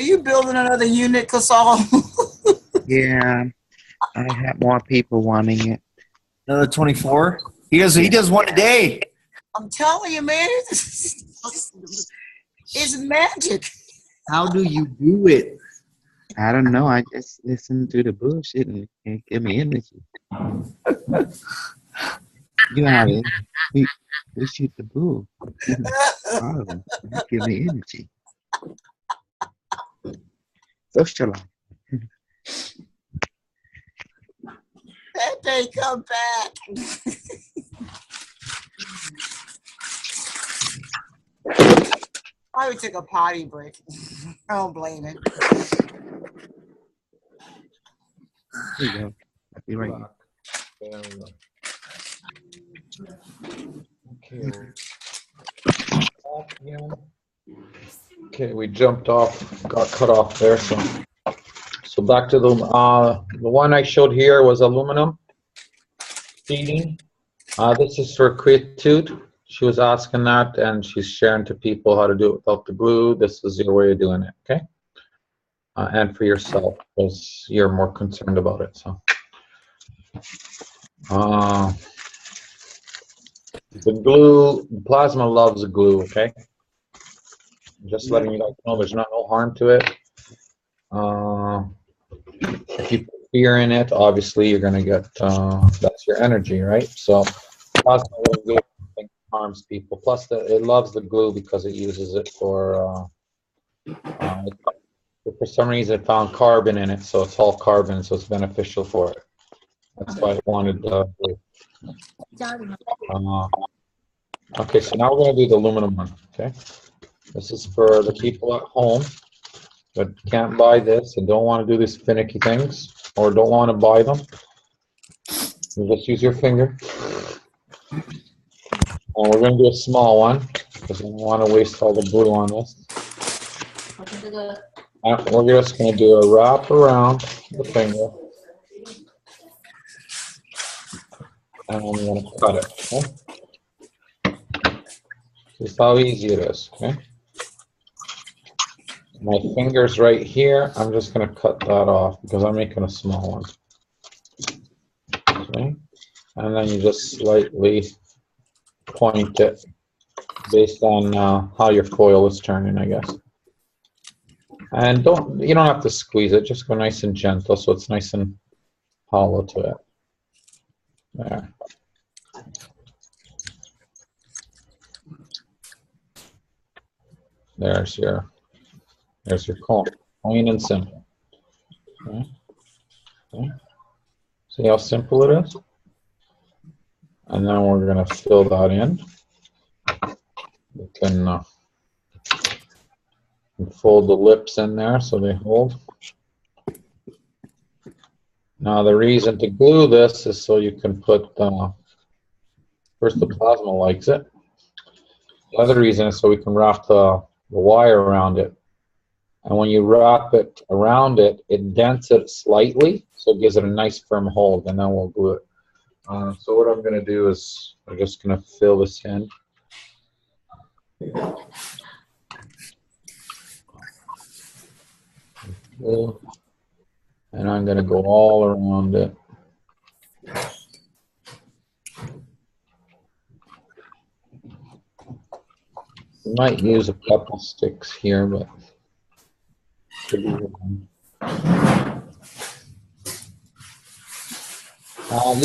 you building another unit, Casal? Yeah, I have more people wanting it. Another 24. He does one a day. I'm telling you, man, it's magic. How do you do it? I don't know. I just listen to the bullshit and it give me energy. You know how it is. We shoot the bull. All of them. That give me energy. Socialize. That day come back. I would take a potty break. I don't blame it. There you go. I'll be right back. There we go. Okay, we jumped off, got cut off there. So back to the one I showed here was aluminum feeding. This is for Quietude. She was asking that, and she's sharing to people how to do it without the glue. This is your way of doing it, okay? And for yourself, because you're more concerned about it. So, the glue, the plasma loves the glue, okay? Just letting you guys know, there's no harm to it. If you put fear in it, obviously you're going to get, that's your energy, right? So, plasma glue harms people. Plus, it loves the glue because it uses it for some reason it found carbon in it, so it's all carbon, so it's beneficial for it. That's why it wanted glue. Okay, so now we're going to do the aluminum one, okay? This is for the people at home that can't buy this and don't want to do these finicky things or don't want to buy them. You just use your finger. And we're going to do a small one because we don't want to waste all the glue on this. We're just going to do a wrap around the finger. And I'm going to cut it, okay? This is how easy it is, okay? My finger's right here. I'm just going to cut that off because I'm making a small one. Okay? And then you just slightly point it based on how your foil is turning, I guess. And you don't have to squeeze it. Just go nice and gentle so it's nice and hollow to it. There. There's your cone. Plain and simple. Okay. Okay. See how simple it is? And then we're going to fill that in. We can fold the lips in there so they hold. Now the reason to glue this is so you can put, first the plasma likes it. The other reason is so we can wrap the wire around it. And when you wrap it around it, it dents it slightly, so it gives it a nice firm hold, and then we'll glue it. So what I'm going to do is I'm just going to fill this in. And I'm going to go all around it. You might use a couple sticks here, but you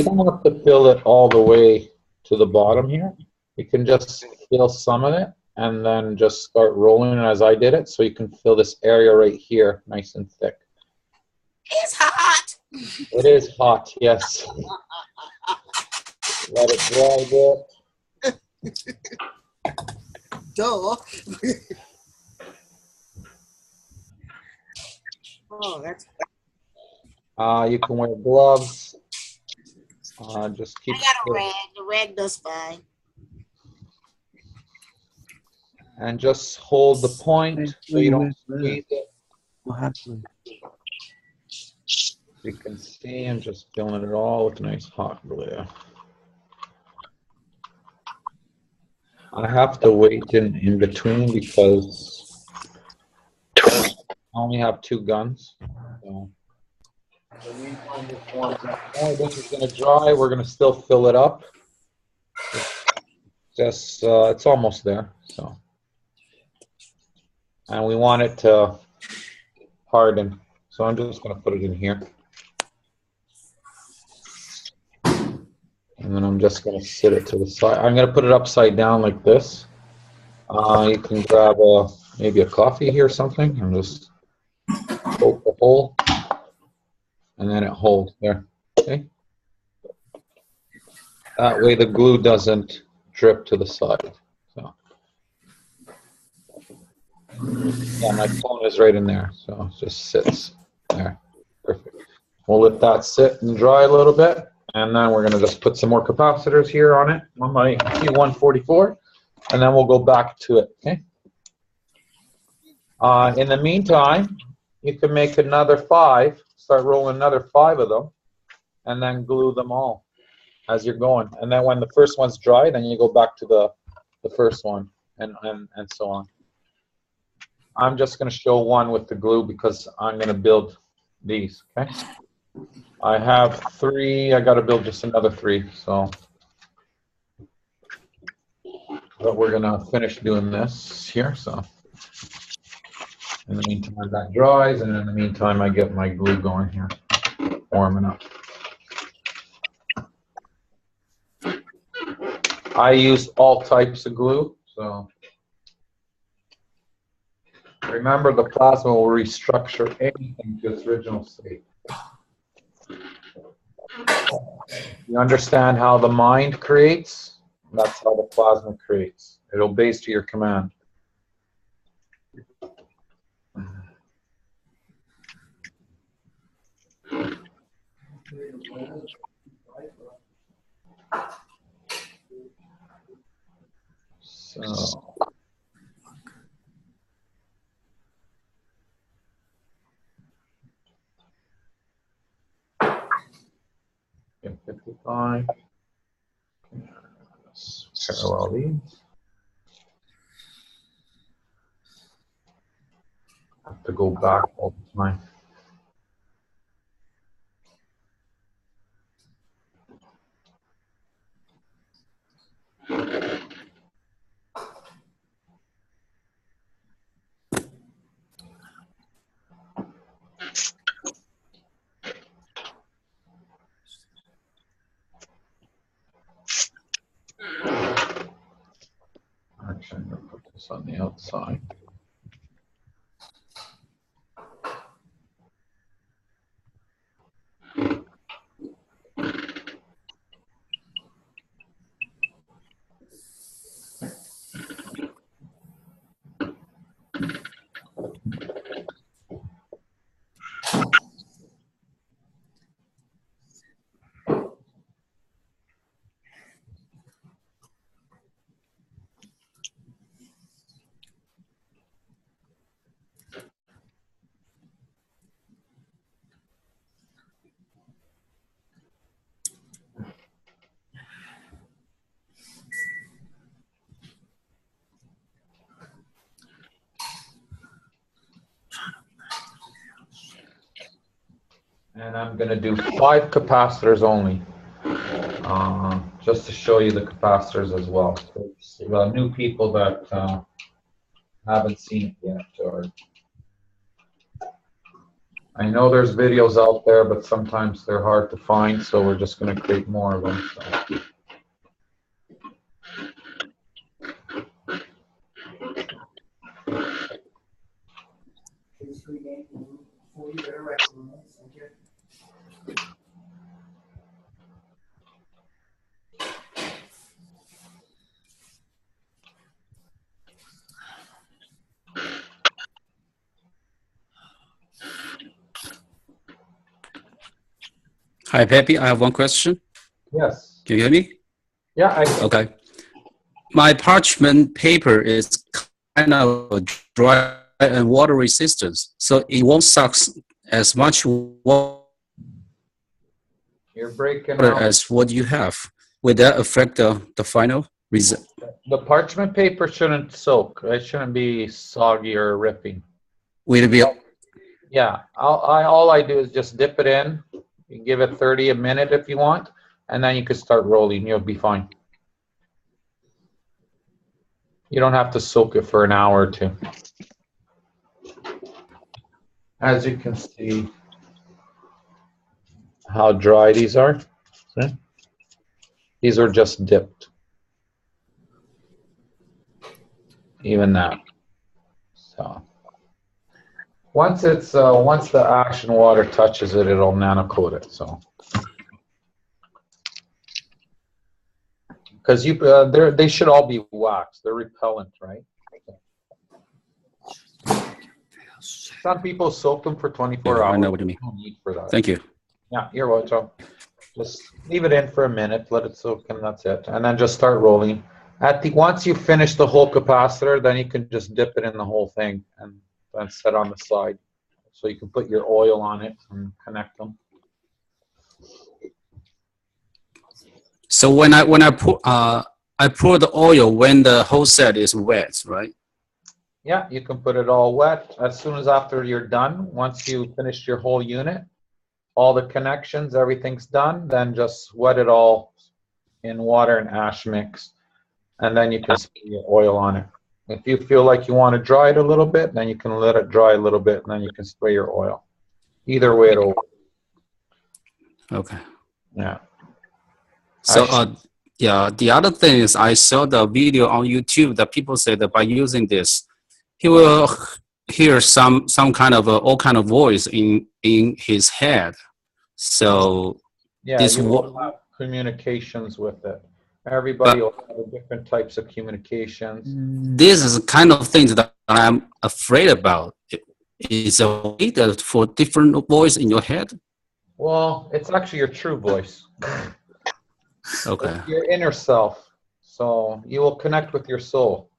don't have to fill it all the way to the bottom here. You can just fill some of it and then just start rolling as I did it, so you can fill this area right here nice and thick. It's hot. It is hot, yes. Let it dry a bit. Duh. Oh, that's. You can wear gloves. Just keep. I got a rag. The rag does fine. And just hold the point so you don't squeeze it. What happened? You can see I'm just filling it all with nice hot glue. I have to wait in between because only have 2 guns. So. This is going to dry. We're going to still fill it up. Just it's almost there. So, and we want it to harden. So I'm just going to put it in here. And then I'm just going to sit it to the side. I'm going to put it upside down like this. You can grab maybe a coffee here or something and just poke the hole. And then it holds there. Okay. That way the glue doesn't drip to the side. So, yeah, my phone is right in there, so it just sits there. Perfect. We'll let that sit and dry a little bit, and then we're going to just put some more capacitors here on it on my Q144, and then we'll go back to it. Okay. In the meantime, you can make another 5. Start rolling another 5 of them, and then glue them all as you're going. And then when the first one's dry, then you go back to the first one, and so on. I'm just going to show one with the glue because I'm going to build these. Okay. I have 3. I got to build just another 3. So, but we're going to finish doing this here. So. In the meantime, that dries, and in the meantime, I get my glue going here, warming up. I use all types of glue, so remember the plasma will restructure anything to its original state. You understand how the mind creates? That's how the plasma creates. It obeys to your command. So, get 55. Let's parallel these. I have to go back all the time. Actually, I'm going to put this on the outside. And I'm going to do 5 capacitors only, just to show you the capacitors as well. So new people that haven't seen it yet. Or I know there's videos out there, but sometimes they're hard to find, so we're just going to create more of them. So. Hi, Pepe. I have one question. Yes. Can you hear me? Yeah. Okay. My parchment paper is kind of dry and water resistant, so it won't suck as much water You're breaking out. as what you have. Would that affect the final result? The parchment paper shouldn't soak. It shouldn't be soggy or ripping. Will it be Yeah, all I do is just dip it in. You give it 30 a minute if you want, and then you can start rolling. You'll be fine. You don't have to soak it for an hour or two. As you can see how dry these are. See? These are just dipped. Even that. So once the ash and water touches it, it'll nanocoat it. So because they should all be waxed. They're repellent, right? Some people soak them for 24 hours. I know what you mean. No need for that. Thank you. Yeah, you're welcome. Just leave it in for a minute, let it soak in, that's it. And then just start rolling. Once you finish the whole capacitor, then you can just dip it in the whole thing and then set on the side. So you can put your oil on it and connect them. So when I pour the oil when the whole set is wet, right? Yeah, you can put it all wet as soon as after you're done. Once you finish your whole unit, all the connections, everything's done, then just wet it all in water and ash mix, and then you can spray your oil on it. If you feel like you want to dry it a little bit, then you can let it dry a little bit, and then you can spray your oil. Either way, it'll work. Okay. Yeah. So yeah, the other thing is I saw the video on YouTube that people say that by using this, he will hear some kind of all kind of voice in his head. So yeah, this you will have communications with it. Everybody will have different types of communications. This is the kind of things that I'm afraid about. Is a way that for different voice in your head? Well, it's actually your true voice. Okay. It's your inner self. So you will connect with your soul.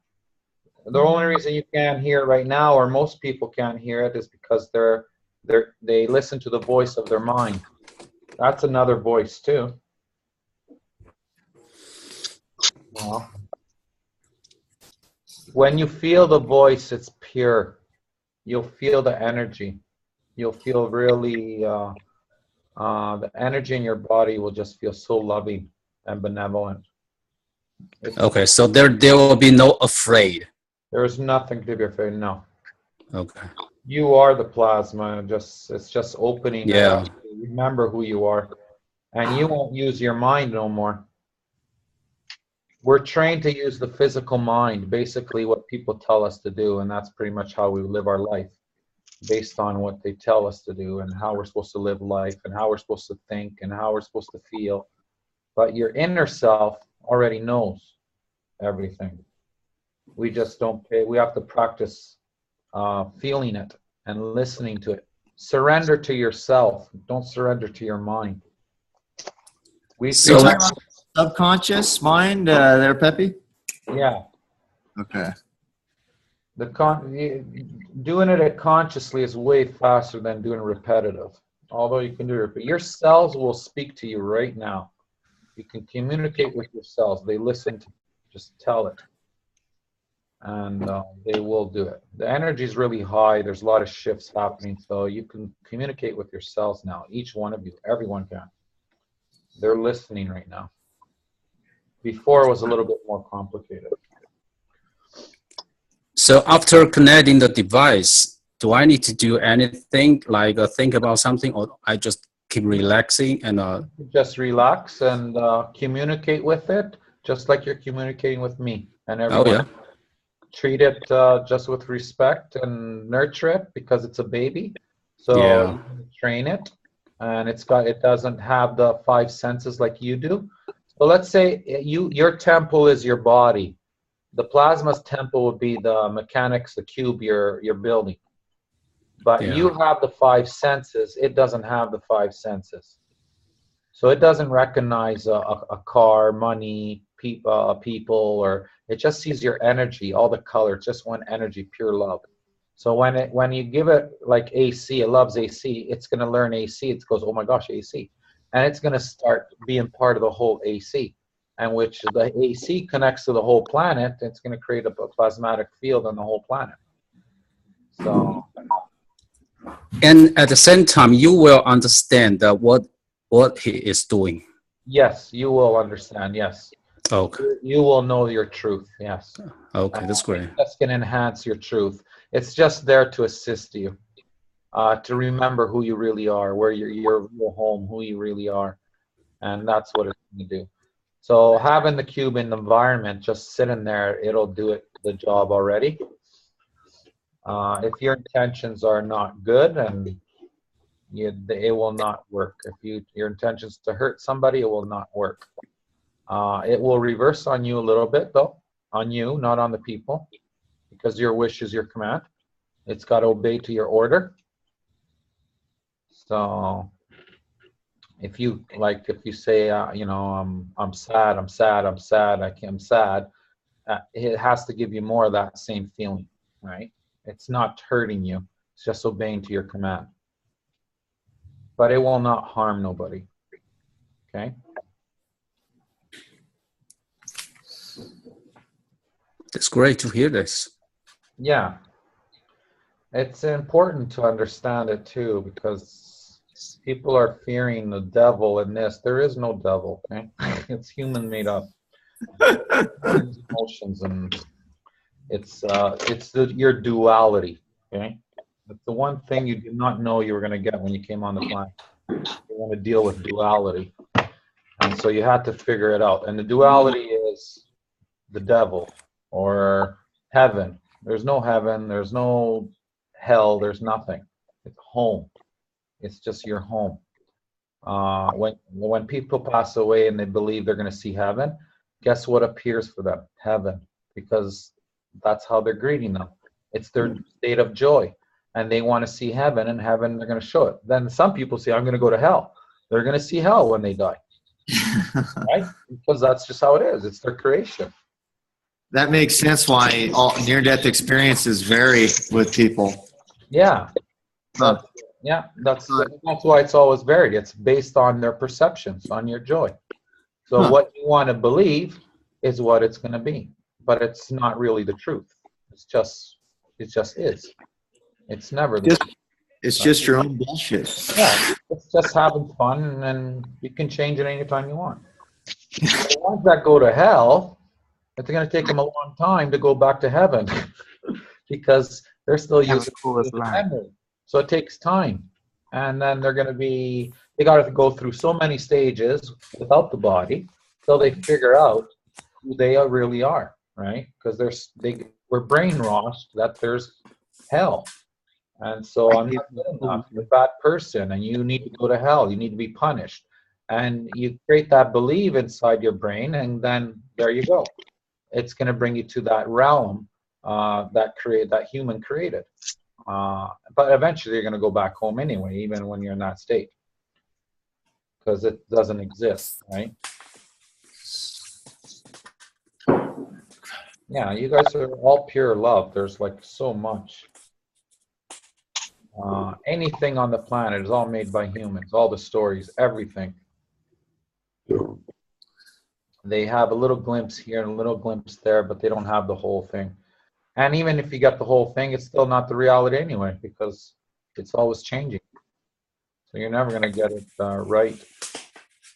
The only reason you can't hear it right now, or most people can't hear it, is because they listen to the voice of their mind. That's another voice too. Well, when you feel the voice, it's pure. You'll feel the energy. You'll feel really, the energy in your body will just feel so loving and benevolent. Okay, so there will be no afraid. There is nothing to be afraid. No. Okay. You are the plasma. It's just opening. Yeah. Remember who you are, and you won't use your mind no more. We're trained to use the physical mind, basically what people tell us to do, and that's pretty much how we live our life, based on what they tell us to do and how we're supposed to live life and how we're supposed to think and how we're supposed to feel. But your inner self already knows everything. We just don't pay. We have to practice feeling it and listening to it. Surrender to yourself. Don't surrender to your mind. So subconscious mind there, Pepe? Yeah. Okay. Doing it consciously is way faster than doing repetitive. Although you can do it, but your cells will speak to you right now. You can communicate with your cells. They listen to you. Just tell it. And they will do it. The energy is really high. There's a lot of shifts happening. So you can communicate with your cells now. Each one of you, everyone can. They're listening right now. Before it was a little bit more complicated. So after connecting the device, do I need to do anything like think about something, or I just keep relaxing and just relax and communicate with it, just like you're communicating with me and everyone. Oh yeah. Treat it just with respect and nurture it because it's a baby. So yeah. you can train it, and it doesn't have the 5 senses like you do. So let's say your temple is your body. The plasma's temple would be the mechanics, the cube you're building. But Yeah. you have the 5 senses. It doesn't have the 5 senses. So it doesn't recognize a car, money, people, or it just sees your energy, all the color, just one energy, pure love. So when you give it like AC, it loves AC, it's going to learn AC. It goes, oh my gosh, AC. And it's going to start being part of the whole AC. And which the AC connects to the whole planet, it's going to create a plasmatic field on the whole planet. So And at the same time, you will understand what he is doing. Yes, you will understand. Yes, Okay. you will know your truth. Yes. Okay, that's great. That's going to enhance your truth. It's just there to assist you, to remember who you really are, where your real home, who you really are, and that's what it's going to do. So having the cube in the environment, just sitting there, it'll do the job already. If your intentions are not good, and it will not work. If your intentions to hurt somebody, it will not work. It will reverse on you a little bit, though, on you, not on the people, because your wish is your command. It's got to obey to your order. So if you say, I'm sad, I'm sad, I'm sad, I'm sad, it has to give you more of that same feeling, right? It's not hurting you. It's just obeying to your command. But it will not harm nobody. Okay? It's great to hear this. Yeah. It's important to understand it too, because people are fearing the devil in this. There is no devil, okay? It's human made up. Emotions, and it's your duality, okay? That's the one thing you did not know you were going to get when you came on the planet. You want to deal with duality. And so you had to figure it out. And the duality is the devil or heaven. There's no heaven. There's no hell. There's nothing. It's home. It's just your home. When people pass away and they believe they're going to see heaven, guess what appears for them? Heaven. Because that's how they're greeting them. It's their state of joy. And they want to see heaven, and heaven, they're going to show it. Then some people say, I'm going to go to hell. They're going to see hell when they die. Right? Because that's just how it is. It's their creation. That makes sense why all near-death experiences vary with people. Yeah. Huh. That's why it's always varied. It's based on their perceptions, on your joy. So what you want to believe is what it's going to be. But it's not really the truth. It just is. It's never the truth. It's just your own bullshit. Yeah, it's just having fun, and you can change it anytime you want. The ones that go to hell, it's going to take them a long time to go back to heaven because they're still using the memory. So it takes time. And then they got to go through so many stages without the body till they figure out who they really are, right? Because we're brainwashed that there's hell. And so I'm not good enough. You're a bad person, and you need to go to hell. You need to be punished. And you create that belief inside your brain, and then there you go. It's going to bring you to that realm that human created. But eventually you're going to go back home anyway, even when you're in that state. Because it doesn't exist, right? Yeah, you guys are all pure love. There's like so much. Anything on the planet is all made by humans. All the stories, everything. They have a little glimpse here and a little glimpse there, but they don't have the whole thing. And even if you get the whole thing, it's still not the reality anyway, because it's always changing. So you're never going to get it right.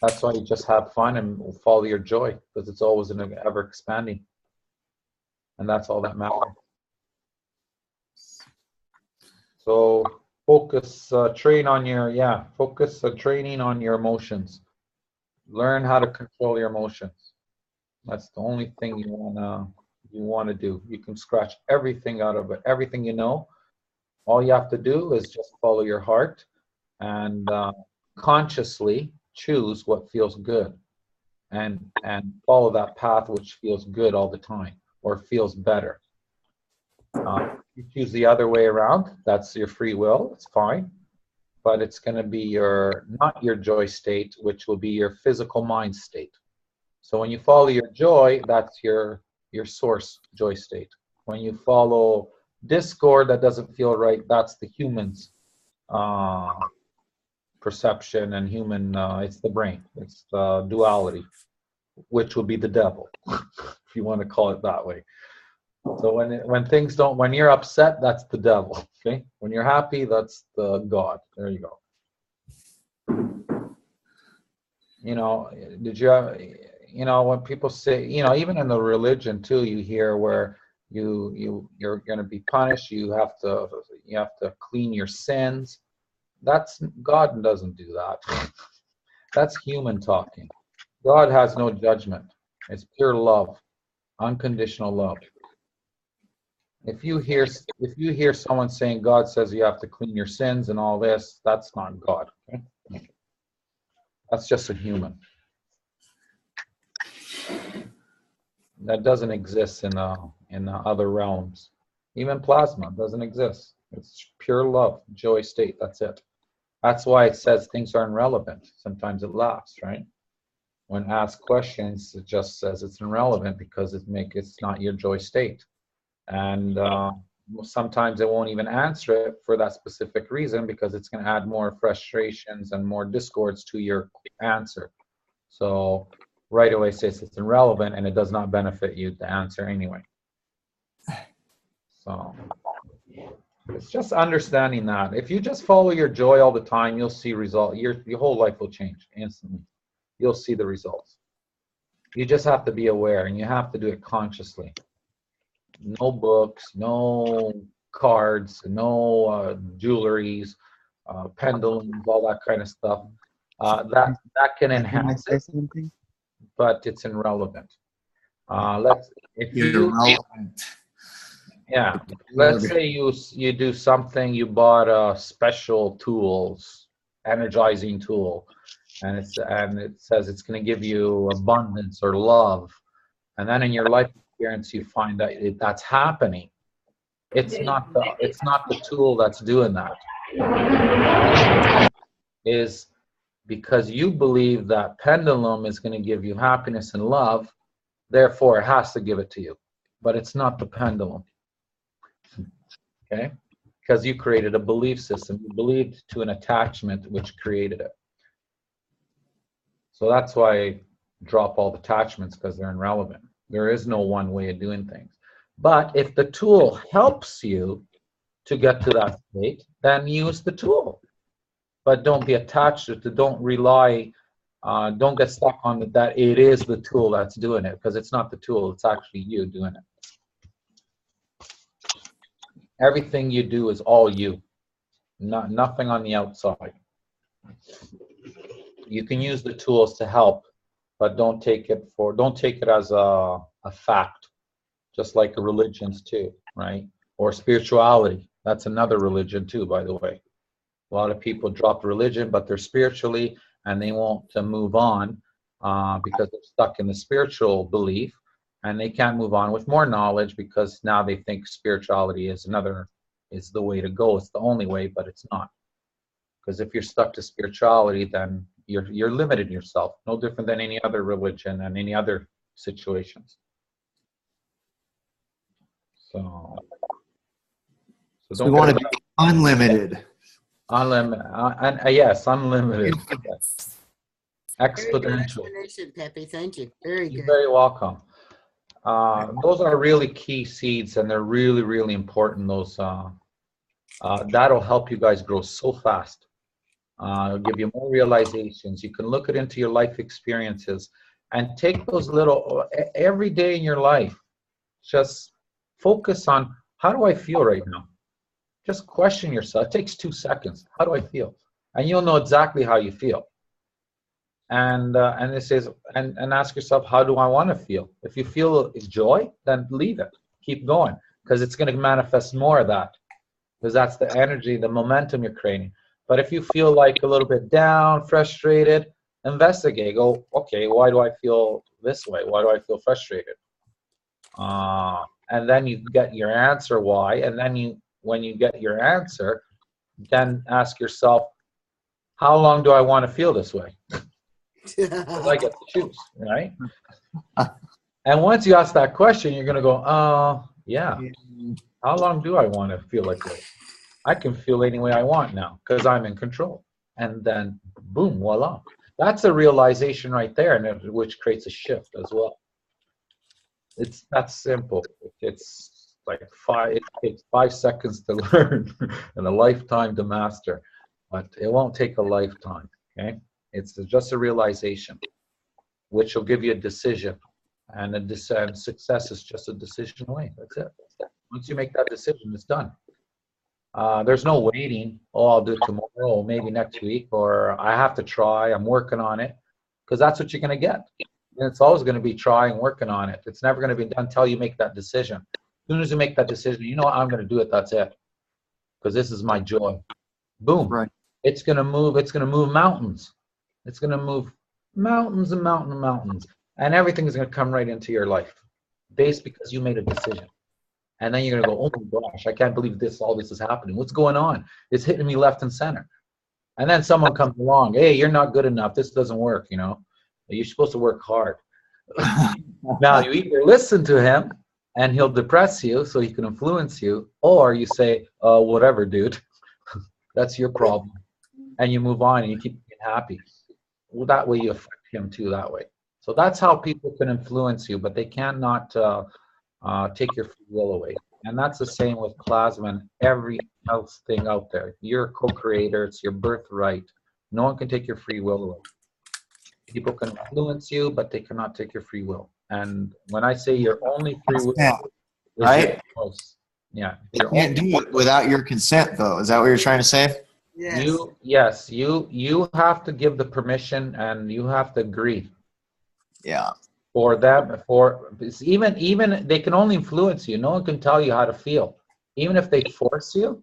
That's why you just have fun and follow your joy, because it's always ever expanding. And that's all that matters. So focus, training on your emotions. Learn how to control your emotions. That's the only thing you want to do. You can scratch everything out of it, everything you know. All you have to do is just follow your heart and consciously choose what feels good, and follow that path which feels good all the time or feels better. You choose the other way around, that's your free will, it's fine, but it's going to be not your joy state, which will be your physical mind state. So when you follow your joy, that's your source joy state. When you follow discord that doesn't feel right, that's the human's perception, and it's the brain, it's the duality, which will be the devil, if you want to call it that way. So when things don't, when you're upset, that's the devil. Okay. When you're happy, that's the God. There you go. You know, did you have, you know, when people say, you know, even in the religion too, you hear where you're going to be punished. You have to clean your sins. That's, God doesn't do that. That's human talking. God has no judgment. It's pure love, unconditional love. If you hear someone saying God says you have to clean your sins and all this, that's not God. Okay? That's just a human. That doesn't exist in the other realms. Even plasma doesn't exist. It's pure love, joy state. That's it. That's why it says things are irrelevant. Sometimes it laughs, right? When asked questions, it just says it's irrelevant because it's not your joy state. And sometimes it won't even answer it for that specific reason because it's going to add more frustrations and more discords to your answer. So right away says it's irrelevant and it does not benefit you to answer anyway. So it's just understanding that. If you just follow your joy all the time, you'll see result. Your whole life will change instantly. You'll see the results. You just have to be aware and you have to do it consciously. No books, no cards, no jewelries, pendulums, all that kind of stuff. That can enhance it, but it's irrelevant. Let's say you do something. You bought a special tools, energizing tool, and it says it's going to give you abundance or love, and then in your life experience you find that that's happening. It's not the tool that's doing that. Is because you believe that pendulum is going to give you happiness and love, therefore it has to give it to you. But it's not the pendulum. Okay? Because you created a belief system. You believed to an attachment which created it. So that's why I drop all the attachments, because they're irrelevant. There is no one way of doing things. But if the tool helps you to get to that state, then use the tool. But don't be attached to it. Don't rely, don't get stuck on that it is the tool that's doing it, because it's not the tool, it's actually you doing it. Everything you do is all you, nothing on the outside. You can use the tools to help, but don't take it as a fact, just like the religions too, right? Or spirituality. That's another religion too, by the way. A lot of people drop religion, but they're spiritually, and they won't move on because they're stuck in the spiritual belief, and they can't move on with more knowledge because now they think spirituality is the way to go. It's the only way, but it's not. Because if you're stuck to spirituality, then you're limiting yourself, no different than any other religion and any other situations. So we want to be unlimited. Unlimited, yes, unlimited. Yes. Exponential. Pepe. Thank you. Very good. You're very welcome. Those are really key seeds, and they're really, really important. Those that'll help you guys grow so fast. It'll give you more realizations. You can look it into your life experiences and take those little every day in your life. Just focus on, how do I feel right now? Just question yourself. It takes 2 seconds. How do I feel? And you'll know exactly how you feel. And it says, and ask yourself, how do I want to feel? If you feel joy, then leave it. Keep going, because it's going to manifest more of that, because that's the energy, the momentum you're creating. But if you feel like a little bit down, frustrated, investigate. Go, okay, why do I feel this way? Why do I feel frustrated? And then you get your answer why, and then when you get your answer, then ask yourself, how long do I want to feel this way? Because I get to choose, right? And once you ask that question, you're going to go, oh, yeah. How long do I want to feel like this? I can feel any way I want now because I'm in control. And then, boom, voila. That's a realization right there, and which creates a shift as well. It's that simple. It's like it takes 5 seconds to learn and a lifetime to master, but it won't take a lifetime. Okay, it's just a realization, which will give you a decision, and and success is just a decision away. That's it. Once you make that decision, it's done. There's no waiting. Oh, I'll do it tomorrow, or maybe next week, or I have to try. I'm working on it, because that's what you're going to get. And it's always going to be trying, working on it. It's never going to be done until you make that decision. As soon as you make that decision, you know what, I'm going to do it. That's it, because this is my joy. Boom. Right. It's going to move. It's going to move mountains. It's going to move mountains and mountains, and everything is going to come right into your life, based because you made a decision. And then you're going to go, oh my gosh, I can't believe all this is happening. What's going on? It's hitting me left and center. And then someone comes along, hey, you're not good enough. This doesn't work, you know. You're supposed to work hard. Now, you either listen to him and he'll depress you so he can influence you, or you say, whatever, dude. That's your problem. And you move on and you keep being happy. Well, that way you affect him too that way. So that's how people can influence you, but they cannot take your free will away. And that's the same with plasma and every else thing out there. You're a co-creator. It's your birthright. No one can take your free will away. People can influence you, but they cannot take your free will. And when I say your only free will, right? Yeah. You can't do it without your consent, though. Is that what you're trying to say? Yes. You have to give the permission, and you have to agree. Yeah. For them, even they can only influence you. No one can tell you how to feel. Even if they force you,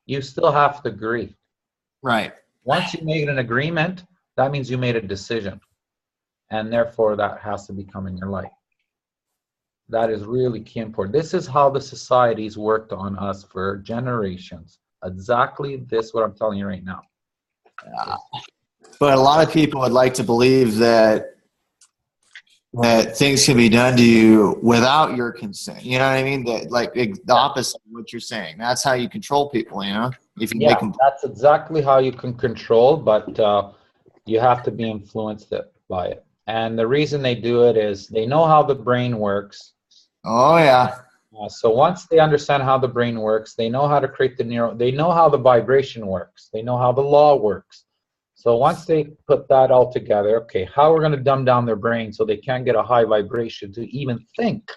you still have to agree. Right. Once you made an agreement, that means you made a decision, and therefore that has to become in your life. That is really key important. This is how the societies worked on us for generations. Exactly this, what I'm telling you right now. But a lot of people would like to believe that things can be done to you without your consent. You know what I mean? That, like, the opposite of what you're saying. That's how you control people, you know? If you make them. That's exactly how you can control, but you have to be influenced by it. And the reason they do it is they know how the brain works. Oh, yeah. So once they understand how the brain works, they know how to create they know how the vibration works. They know how the law works. So once they put that all together, okay, how we're going to dumb down their brain so they can't get a high vibration to even think,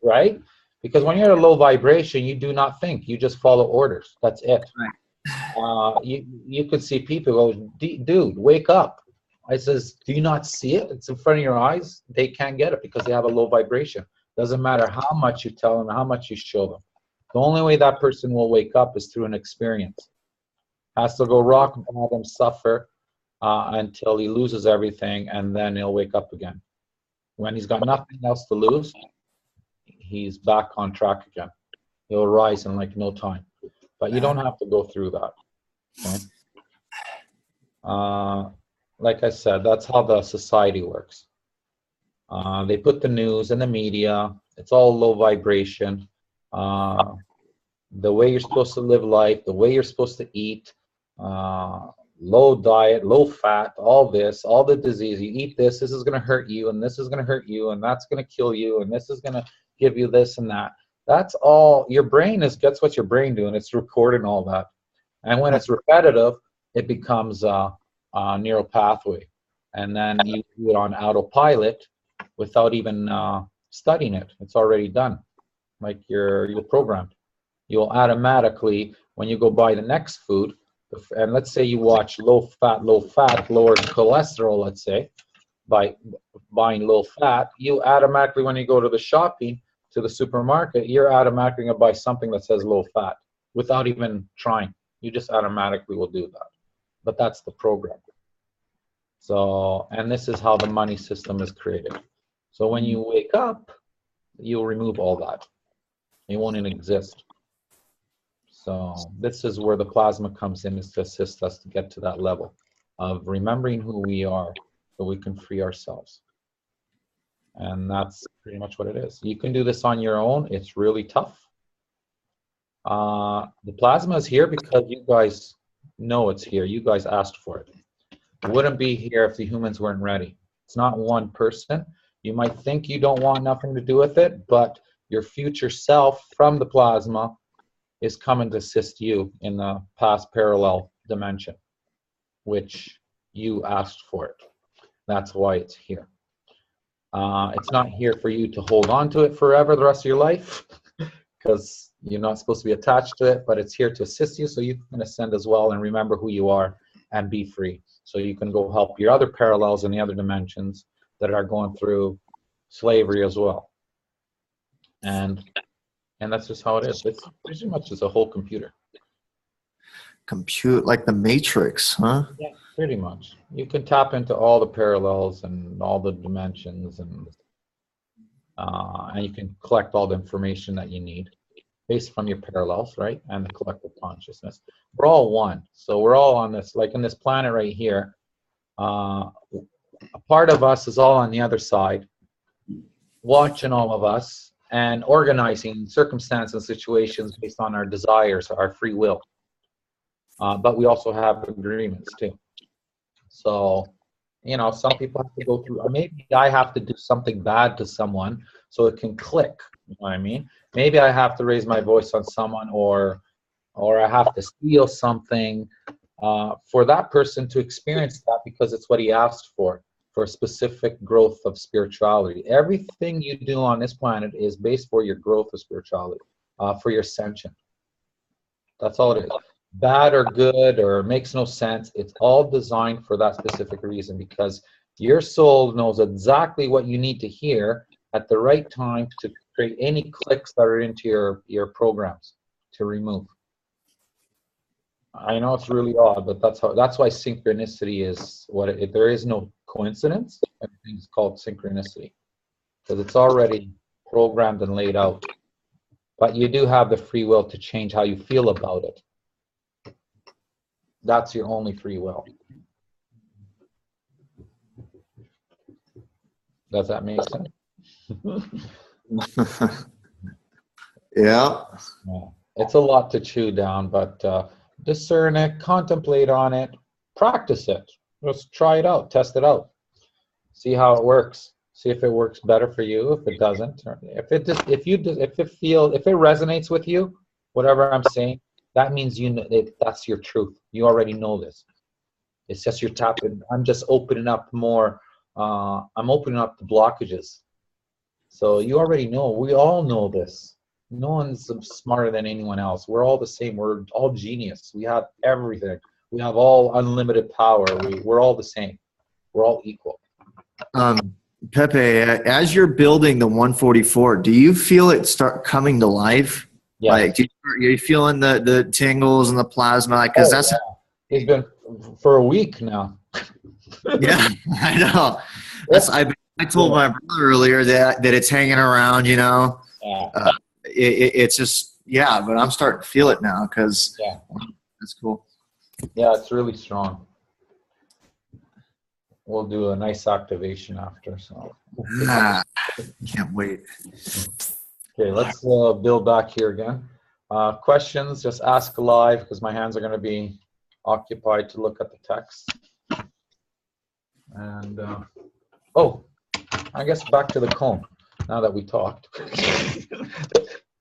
right? Because when you're at a low vibration, you do not think. You just follow orders. That's it. Right. You could see people go, dude, wake up. I says, do you not see it? It's in front of your eyes. They can't get it because they have a low vibration. Doesn't matter how much you tell them, how much you show them. The only way that person will wake up is through an experience. Has to go rock bottom, suffer until he loses everything, and then he'll wake up again. When he's got nothing else to lose, he's back on track again. He'll rise in like no time. But you don't have to go through that. Okay? Like I said, that's how the society works. They put the news and the media. It's all low vibration. The way you're supposed to live life, the way you're supposed to eat, low diet, low fat, all this, all the disease. You eat this is going to hurt you, and this is going to hurt you, and that's going to kill you, and this is going to give you this and that. That's all. Your brain gets what your brain doing. It's recording all that. And when it's repetitive, it becomes a neural pathway. And then you do it on autopilot without even studying it. It's already done. Like you're programmed. You'll automatically, when you go buy the next food, and let's say you watch low fat, lower cholesterol, let's say, by buying low fat, you automatically, when you go to the shopping, to the supermarket, you're automatically going to buy something that says low fat without even trying. You just automatically will do that. But that's the program. So, and this is how the money system is created. So when you wake up, you'll remove all that. It won't even exist. So this is where the plasma comes in, is to assist us to get to that level of remembering who we are so we can free ourselves. And that's pretty much what it is. You can do this on your own. It's really tough. The plasma is here because you guys know it's here. You guys asked for it. It wouldn't be here if the humans weren't ready. It's not one person. You might think you don't want nothing to do with it, but your future self from the plasma is coming to assist you in the past parallel dimension, which you asked for it. That's why it's here. It's not here for you to hold on to it forever the rest of your life, because you're not supposed to be attached to it, but it's here to assist you so you can ascend as well and remember who you are and be free. So you can go help your other parallels in the other dimensions that are going through slavery as well. And that's just how it is. It's pretty much just a whole computer. Compute like the Matrix, huh? Yeah, pretty much. You can tap into all the parallels and all the dimensions, and you can collect all the information that you need based from your parallels, right? And the collective consciousness. We're all one. So we're all on this, like in this planet right here. A part of us is all on the other side, watching all of us and organizing circumstances and situations based on our desires, our free will. But we also have agreements too. So, you know, some people have to go through, or maybe I have to do something bad to someone so it can click. You know what I mean? Maybe I have to raise my voice on someone, or I have to steal something for that person to experience that, because it's what he asked for a specific growth of spirituality. Everything you do on this planet is based for your growth of spirituality, for your ascension. That's all it is. Bad or good or makes no sense. It's all designed for that specific reason, because your soul knows exactly what you need to hear at the right time to create any clicks that are into your programs to remove. I know it's really odd, but that's why synchronicity is what there is no coincidence. Everything's called synchronicity because it's already programmed and laid out. But you do have the free will to change how you feel about it. That's your only free will. Does that make sense? Yeah. It's a lot to chew down, but discern it, contemplate on it, practice it. Just try it out, test it out, see how it works. See if it works better for you. If it doesn't, or if it resonates with you, whatever I'm saying, that means you know that's your truth. You already know this. It's just you're tapping. I'm just opening up more. I'm opening up the blockages. So you already know. We all know this. No one's smarter than anyone else. We're all the same. We're all genius. We have everything. We have all unlimited power. We're all the same. We're all equal. Pepe, as you're building the 144, do you feel it start coming to life? Yes. Like, are you feeling the tingles and the plasma? Because that's it's been for a week now. Yeah, I know. I told my brother earlier that it's hanging around. You know, Yeah. It's just but I'm starting to feel it now because that's cool. Yeah, it's really strong. We'll do a nice activation after. So can't wait. Okay, let's build back here again. Questions, just ask live because my hands are going to be occupied to look at the text. And I guess back to the cone now that we talked.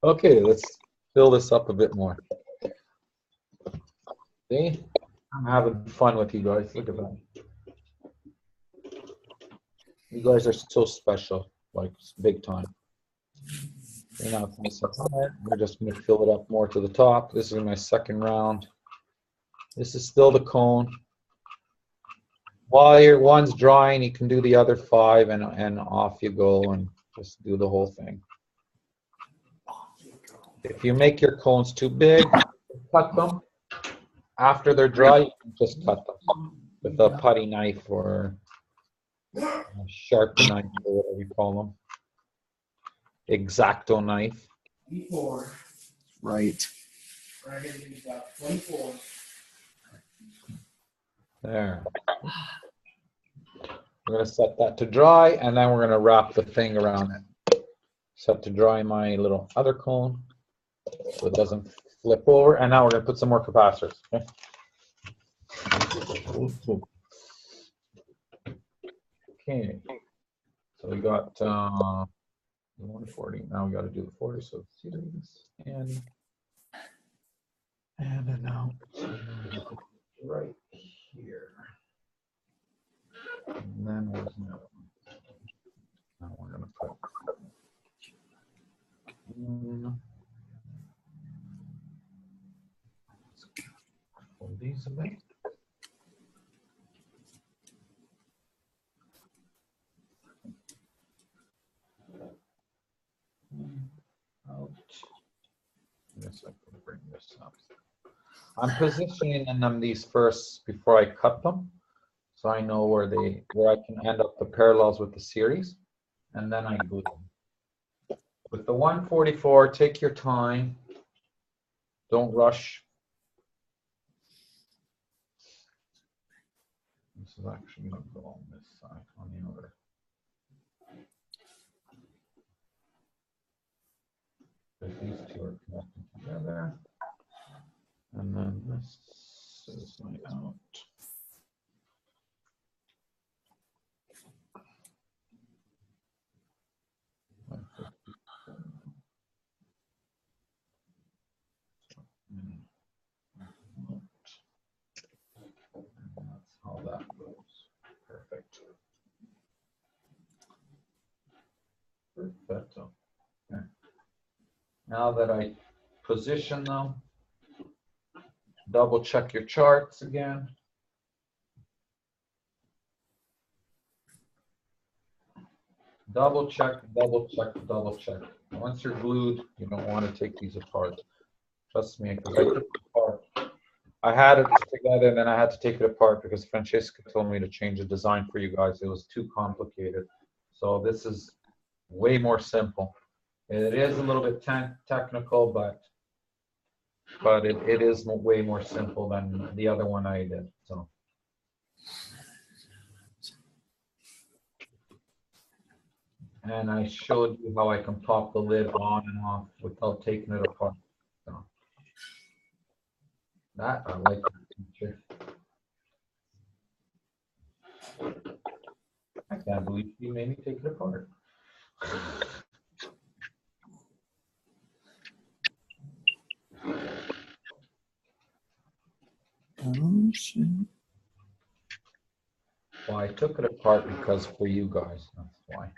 Okay, let's fill this up a bit more. See, I'm having fun with you guys. Look at that. You guys are so special, like big time. You know, we're just going to fill it up more to the top. This is my second round. This is still the cone. While your one's drying, you can do the other 5, and off you go and just do the whole thing. If you make your cones too big, cut them. After they're dry, you can just cut them with a putty knife or a sharp knife or whatever you call them. X-Acto knife. 24. Right. 24. There. We're going to set that to dry, and then we're going to wrap the thing around it. Set to dry my little other cone so it doesn't flip over. And now we're going to put some more capacitors. Okay. So we got The 140. Now we got to do the 40. So series in and out right here. And then where's my other one? Now we're going to put hold these a bit. Out. I guess I can bring this up. I'm positioning them these first before I cut them, so I know where I can end up the parallels with the series, and then I glue them. With the 144, take your time. Don't rush. This is actually going to go on this side, on the other. These two are connected together. And then this is my out. And that's how that goes. Perfect. Perfecto. Okay. Now that I position them, double check your charts again. Double check, double check, double check. Once you're glued, you don't want to take these apart. Trust me, because I took it apart. I had it together, and then I had to take it apart because Francesca told me to change the design for you guys. It was too complicated. So this is way more simple. It is a little bit technical, but it is way more simple than the other one I did. So. And I showed you how I can pop the lid on and off without taking it apart. So that I like that feature. I can't believe you made me take it apart. Oh, shit. Well, I took it apart because for you guys. That's why.